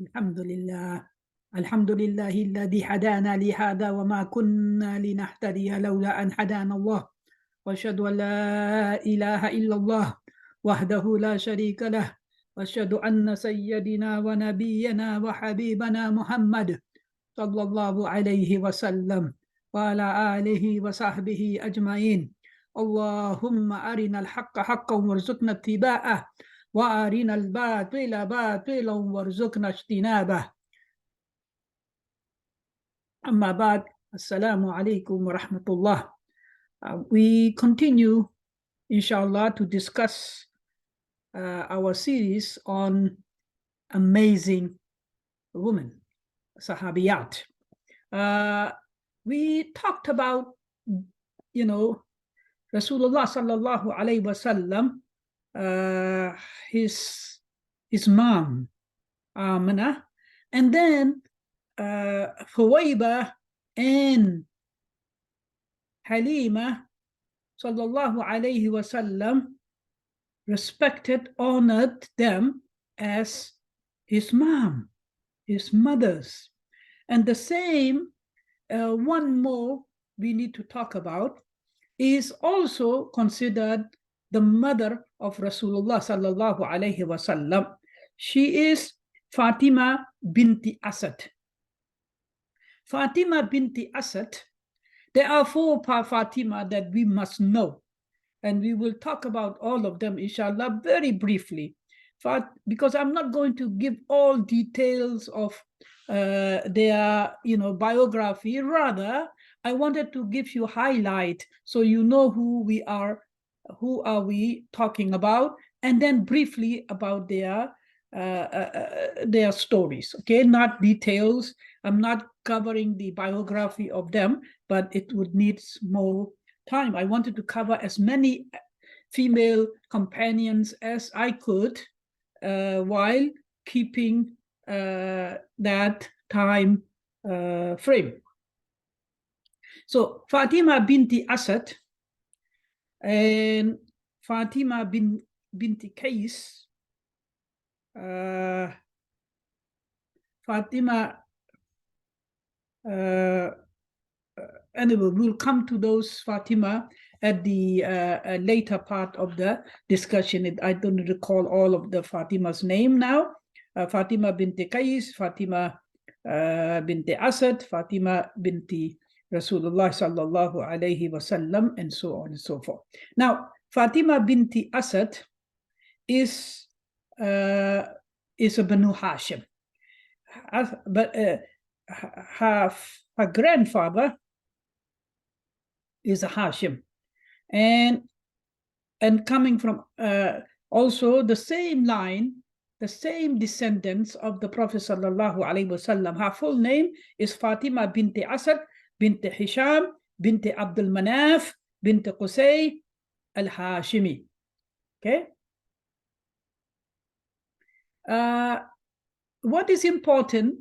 الحمد لله الحمد لله الذي هدانا لهذا وما كنا لنهتدي لولا أن هدانا الله وأشهد أن لا إله إلا الله وحده لا شريك له وأشهد أن سيدنا ونبينا وحبيبنا محمد صلى الله عليه وسلم وعلى آله وصحبه أجمعين اللهم أرنا الحق حقا وارزقنا اتباعه وأرنا الباطل باطلا وارزقنا اجتنابه أما بعد السلام عليكم ورحمة الله. We continue inshallah to discuss our series on amazing women, sahabiyat. We talked about, Rasulullah sallallahu alayhi wasallam, his mom, Amina, and then Huwayba and Halima sallallahu alayhi wasallam respected, honored them as his mom, his mothers. And the same, one more we need to talk about, is also considered the mother of Rasulullah sallallahu alayhi wasallam. She is Fatimah binti Asad. Fatimah binti Asad, there are four Fatimah that we must know. And we will talk about all of them, inshallah, very briefly. Because I'm not going to give all details of their biography. Rather, I wanted to give you highlight so you know who are we talking about, and then briefly about their stories. Okay, not details. I'm not covering the biography of them, but it would need more time. I wanted to cover as many female companions as I could while keeping that time frame. So Fatimah binti Asad and Fatimah binti Qais, Fatimah, anyway, we'll come to those Fatimah at the later part of the discussion. I don't recall all of the Fatima's name now. Fatimah binti Qais, Fatimah binti Asad, Fatimah binti Rasulullah sallallahu alayhi wasallam, and so on and so forth. Now, Fatimah binti Asad is a Banu Hashim. But her grandfather is a Hashim, and coming from also the same line, the same descendants of the Prophet sallallahu alaihi wasallam. Her full name is Fatimah binti Asad binti Hisham binti Abdul Manaf binti Qusay al-Hashimi. Okay. What is important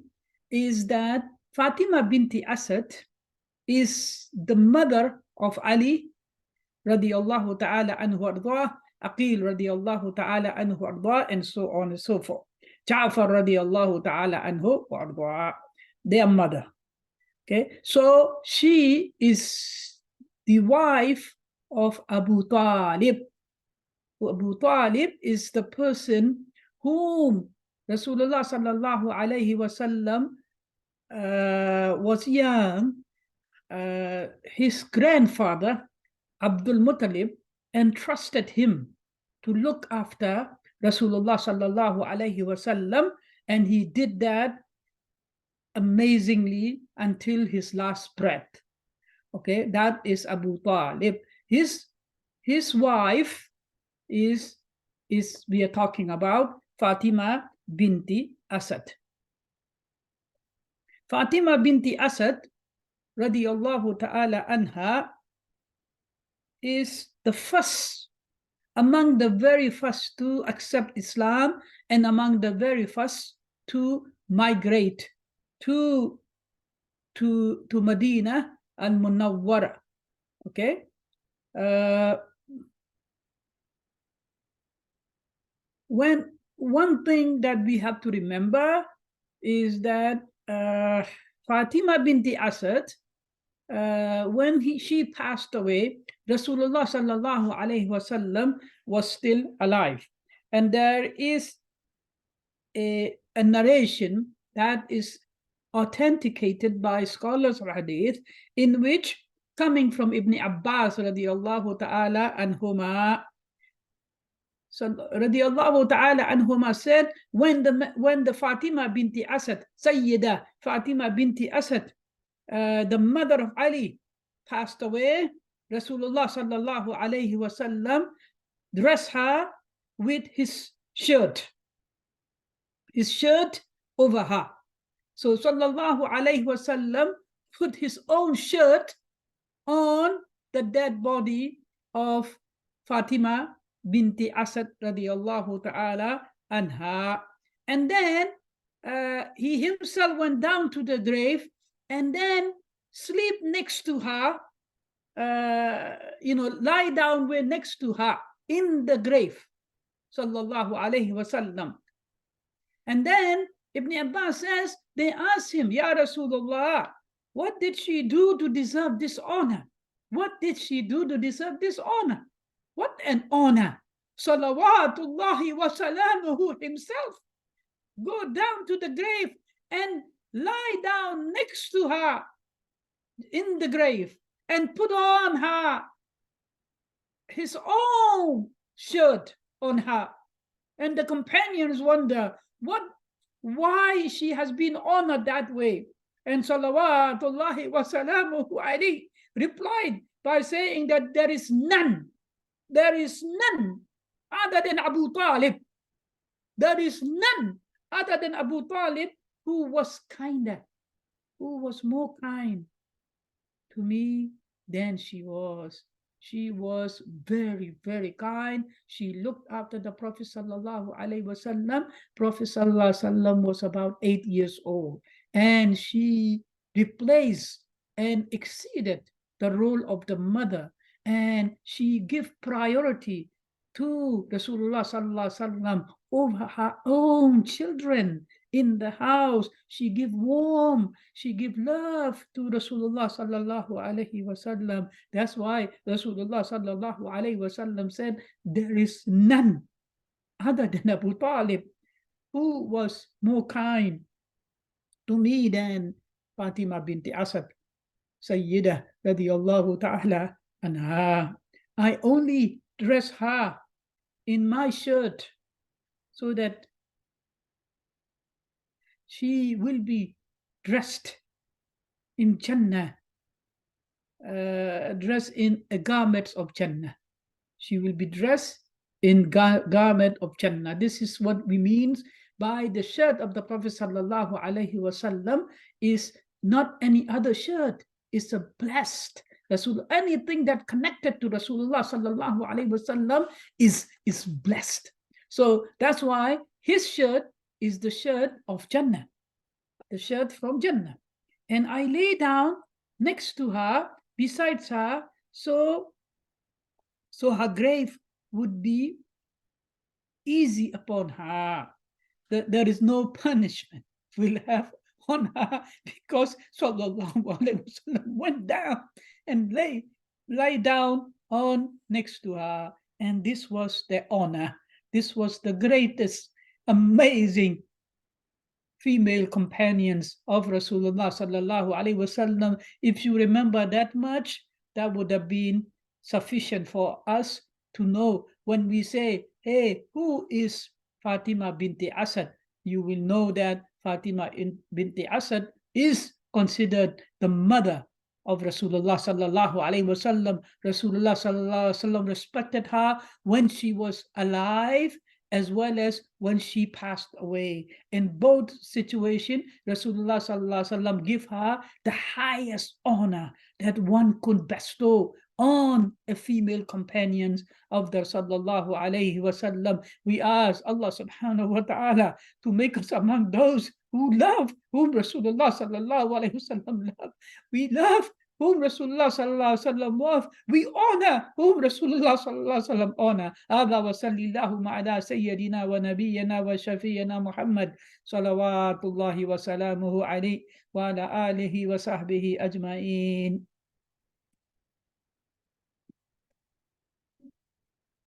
is that Fatimah binti Asad is the mother of Ali radiyallahu ta'ala anhu arda, Aqil radiyallahu ta'ala anhu arda, and so on and so forth. Ja'far radiyallahu ta'ala anhu arda, their mother. Okay, so she is the wife of Abu Talib. Abu Talib is the person whom Rasulullah sallallahu alayhi wasallam was young. His grandfather Abdul Muttalib entrusted him to look after Rasulullah sallallahu alayhi wasallam, and he did that amazingly until his last breath. Okay, that is Abu Talib. His wife is we are talking about Fatimah binti Asad. Fatimah binti Asad radiyallahu ta'ala anha is the first, among the very first to accept Islam, and among the very first to migrate to Medina al-Munawwara. Okay. When one thing that we have to remember is that Fatimah binti Asad, when she passed away, Rasulullah sallallahu alaihi wasallam was still alive, and there is a narration that is authenticated by scholars of hadith, in which, coming from Ibn Abbas radiallahu ta'ala anhuma, so radiallahu ta'ala anhuma said, when the Fatimah binti Asad, Sayyida Fatimah binti Asad, the mother of Ali, passed away, Rasulullah sallallahu alayhi wasallam dressed her with his shirt over her. So sallallahu alayhi wasallam put his own shirt on the dead body of Fatima binti Asad radiallahu ta'ala anha. And then he himself went down to the grave and then sleep next to her, lie down next to her in the grave, sallallahu alayhi wasallam. And then Ibn Abbas says, they asked him, Ya Rasulullah, what did she do to deserve this honor? What did she do to deserve this honor? What an honor. Salawatullahi wa salamuhu himself go down to the grave and lie down next to her in the grave and put on her his own shirt on her. And the companions wonder why she has been honored that way. And salawatullahi wa salamuhu alayhi replied by saying that there is none other than Abu Talib. There is none other than Abu Talib who was kinder, who was more kind to me than she was. She was very, very kind. She looked after the Prophet sallallahu alaihi wasallam. Prophet sallallahu alaihi wasallam was about 8 years old, and she replaced and exceeded the role of the mother, and she gave priority to Rasulullah sallallahu alaihi wasallam over her own children in the house. She give warmth, she give love to Rasulullah sallallahu alaihi wasallam. That's why Rasulullah sallallahu alaihi wasallam said, there is none other than Abu Talib who was more kind to me than Fatima binti Asad, Sayyidah radiyallahu ta'ala anha. I only dress her in my shirt so that she will be dressed in Jannah, dressed in a garment of Jannah. She will be dressed in garment of Jannah. This is what we mean by the shirt of the Prophet sallallahu alaihi wasallam is not any other shirt. It's a blessed Rasul. Anything that connected to Rasulullah sallallahu alaihi wasallam is blessed. So that's why his shirt is the shirt of Jannah, the shirt from Jannah. And I lay down next to her, besides her, so her grave would be easy upon her. There is no punishment we'll have on her, because sallallahu alaihi wasallam went down and lay down on next to her. And this was the honor. This was the greatest, amazing female companions of Rasulullah sallallahu alaihi wasallam. If you remember that much, that would have been sufficient for us to know when we say, hey, who is Fatima binti Asad? You will know that Fatima binti Asad is considered the mother of Rasulullah sallallahu alaihi wasallam. Rasulullah sallallahu alaihi wasallam respected her when she was alive as well as when she passed away. In both situations, Rasulullah sallallahu alaihi wasallam give her the highest honor that one could bestow on a female companions of the sallallahu alaihi wasallam. We ask Allah subhanahu wa ta'ala to make us among those who love, whom Rasulullah sallallahu alaihi wasallam love. We love whom Rasulullah sallallahu alaihi wasallam was. We honor whom Rasulullah sallallahu alaihi wasallam honor. هذا وصلى اللهم على سيدنا ونبينا وشفينا محمد صلوات الله وسلامه عليه وعلى آله وصحبه أجمعين.